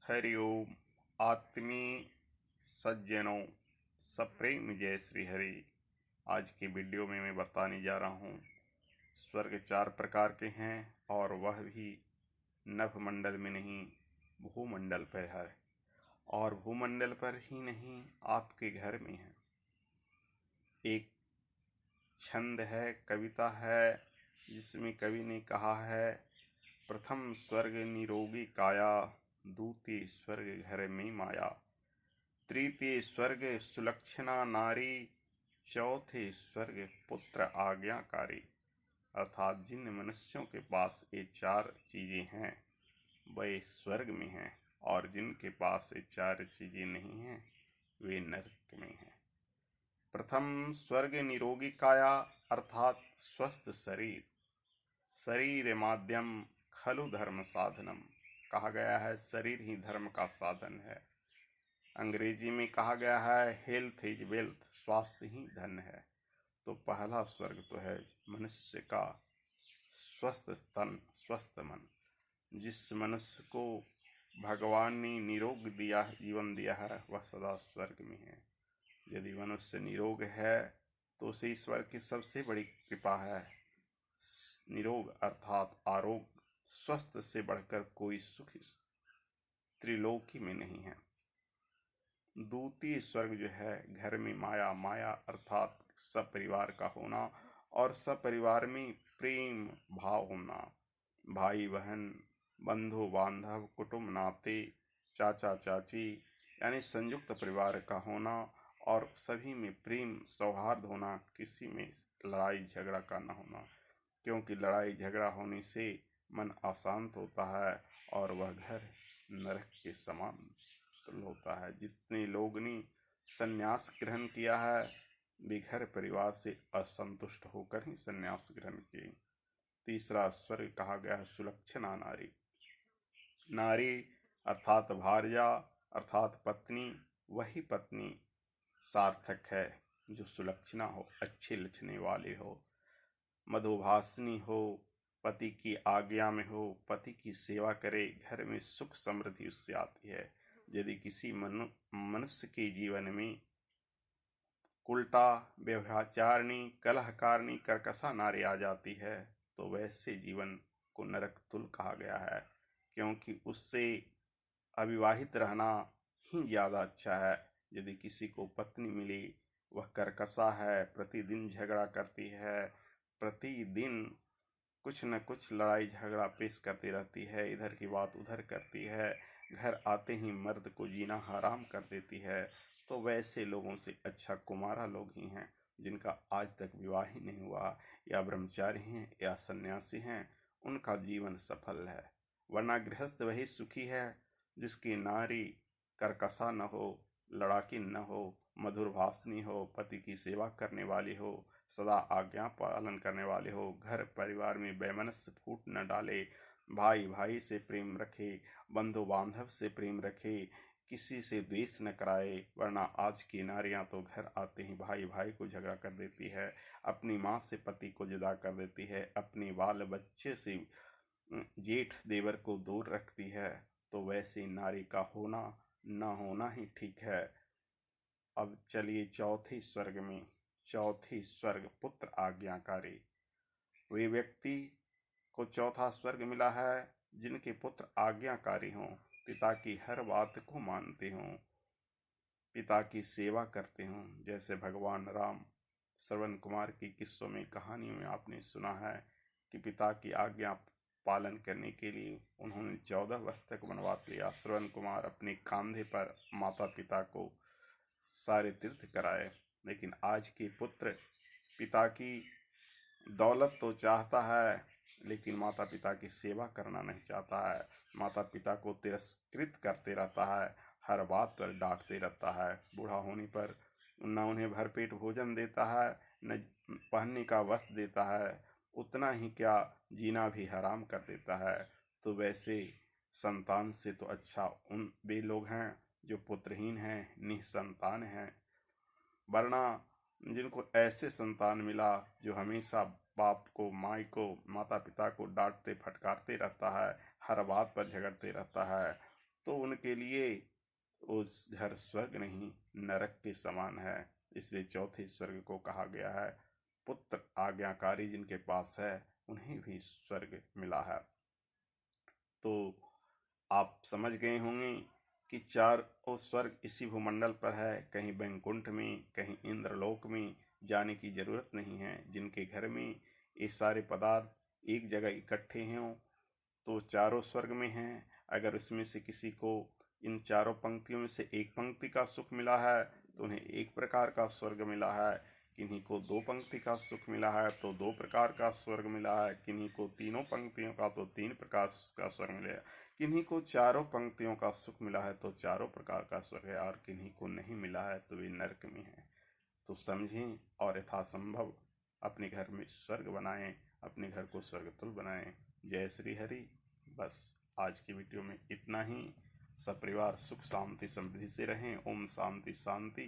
हरि ओम। आत्मीय सज्जनों, सप्रेम जय श्री हरि। आज की वीडियो में मैं बताने जा रहा हूँ स्वर्ग 4 प्रकार के हैं और वह भी नभमंडल में नहीं, भूमंडल पर है। और भूमंडल पर ही नहीं, आपके घर में है। एक छंद है, कविता है, जिसमें कवि ने कहा है, प्रथम स्वर्ग निरोगी काया, द्वितीय स्वर्ग घर में माया, तृतीय स्वर्ग सुलक्षणा नारी, चौथे स्वर्ग पुत्र आज्ञाकारी। अर्थात जिन मनुष्यों के पास ये 4 चीजें हैं वे स्वर्ग में हैं, और जिनके पास ये 4 चीजें नहीं हैं वे नरक में हैं। प्रथम स्वर्ग निरोगी काया, अर्थात स्वस्थ शरीर। शरीर माध्यम खलु धर्म साधनम, कहा गया है शरीर ही धर्म का साधन है। अंग्रेजी में कहा गया है हेल्थ इज वेल्थ, स्वास्थ्य ही धन है। तो पहला स्वर्ग तो है मनुष्य का स्वस्थ तन, स्वस्थ मन। जिस मनुष्य को भगवान ने निरोग दिया, जीवन दिया है, वह सदा स्वर्ग में है। यदि मनुष्य निरोग है तो उसे ईश्वर की सबसे बड़ी कृपा है। निरोग अर्थात आरोग्य, स्वस्थ से बढ़कर कोई सुख त्रिलोकी में नहीं है। द्वितीय स्वर्ग जो है घर में माया, माया अर्थात सब परिवार का होना और सब परिवार में प्रेम भाव होना। भाई बहन, बंधु बांधव, कुटुंब नाते, चाचा चाची, यानी संयुक्त परिवार का होना और सभी में प्रेम सौहार्द होना, किसी में लड़ाई झगड़ा का न होना। क्योंकि लड़ाई झगड़ा होने से मन अशांत होता है और वह घर नरक के समान होता है। जितने लोग ने संन्यास ग्रहण किया है वे घर परिवार से असंतुष्ट होकर ही संन्यास ग्रहण किए। तीसरा स्वर्ग कहा गया है सुलक्षणा नारी। नारी अर्थात भार्या, अर्थात पत्नी। वही पत्नी सार्थक है जो सुलक्षणा हो, अच्छे लक्षणे वाले हो, मधुभाषिनी हो, पति की आज्ञा में हो, पति की सेवा करे, घर में सुख समृद्धि उससे आती है। यदि किसी मनुष्य के जीवन में उल्टा, व्यभिचारिणी, कलहकारिणी, कर्कशा नारी आ जाती है तो वैसे जीवन को नरक तुल्य कहा गया है। क्योंकि उससे अविवाहित रहना ही ज्यादा अच्छा है। यदि किसी को पत्नी मिली, वह कर्कशा है, प्रतिदिन झगड़ा करती है, प्रतिदिन कुछ न कुछ लड़ाई झगड़ा पेश करती रहती है, इधर की बात उधर करती है, घर आते ही मर्द को जीना हराम कर देती है, तो वैसे लोगों से अच्छा कुमारा लोग ही हैं जिनका आज तक विवाह ही नहीं हुआ, या ब्रह्मचारी हैं या सन्यासी हैं, उनका जीवन सफल है। वरना गृहस्थ वही सुखी है जिसकी नारी कर्कशा न हो, लड़ाकी न हो, मधुर भाषिणी हो, पति की सेवा करने वाली हो, सदा आज्ञा पालन करने वाले हो, घर परिवार में वैमनस्य फूट न डाले, भाई भाई से प्रेम रखे, बंधु बांधव से प्रेम रखे, किसी से द्वेष न कराए। वरना आज की नारियां तो घर आते ही भाई भाई को झगड़ा कर देती है, अपनी माँ से पति को जुदा कर देती है, अपने बाल बच्चे से जेठ देवर को दूर रखती है। तो वैसी नारी का होना न होना ही ठीक है। अब चलिए चौथे स्वर्ग में। चौथी स्वर्ग पुत्र आज्ञाकारी। वे व्यक्ति को चौथा स्वर्ग मिला है जिनके पुत्र आज्ञाकारी हों, पिता की हर बात को मानते हों, पिता की सेवा करते हों। जैसे भगवान राम श्रवण कुमार की किस्सों में, कहानियों में आपने सुना है कि पिता की आज्ञा पालन करने के लिए उन्होंने 14 वर्ष तक वनवास लिया। श्रवण कुमार अपने कंधे पर माता पिता को सारे तीर्थ कराए। लेकिन आज के पुत्र पिता की दौलत तो चाहता है लेकिन माता पिता की सेवा करना नहीं चाहता है। माता पिता को तिरस्कृत करते रहता है, हर बात पर डांटते रहता है। बूढ़ा होने पर न उन्हें भरपेट भोजन देता है, न पहनने का वस्त्र देता है, उतना ही क्या जीना भी हराम कर देता है। तो वैसे संतान से तो अच्छा उन वे लोग हैं जो पुत्रहीन हैं, निसंतान हैं। वरना जिनको ऐसे संतान मिला जो हमेशा बाप को, माई को, माता पिता को डांटते फटकारते रहता है, हर बात पर झगड़ते रहता है, तो उनके लिए उस घर स्वर्ग नहीं नरक के समान है। इसलिए चौथे स्वर्ग को कहा गया है पुत्र आज्ञाकारी जिनके पास है उन्हें भी स्वर्ग मिला है। तो आप समझ गए होंगे कि चारों स्वर्ग इसी भूमंडल पर है, कहीं वैकुंठ में कहीं इंद्रलोक में जाने की जरूरत नहीं है। जिनके घर में ये सारे पदार्थ एक जगह इकट्ठे हों तो चारों स्वर्ग में हैं। अगर उसमें से किसी को इन चारों पंक्तियों में से एक पंक्ति का सुख मिला है तो उन्हें एक प्रकार का स्वर्ग मिला है, किन्हीं को दो पंक्ति का सुख मिला है तो दो प्रकार का स्वर्ग मिला है, किन्हीं को तीनों पंक्तियों का तो तीन प्रकार का स्वर्ग मिला, किन्हीं को चारों पंक्तियों का सुख मिला है तो चारों प्रकार का स्वर्ग है, और किन्हीं को नहीं मिला है तो वे नरक में है। तो समझें और यथासंभव अपने घर में स्वर्ग बनाएं, अपने घर को स्वर्गतुल्य बनाएं। जय श्री हरि। बस आज की वीडियो में इतना ही। सब परिवार सुख शांति समृद्धि से रहें। ओम शांति शांति।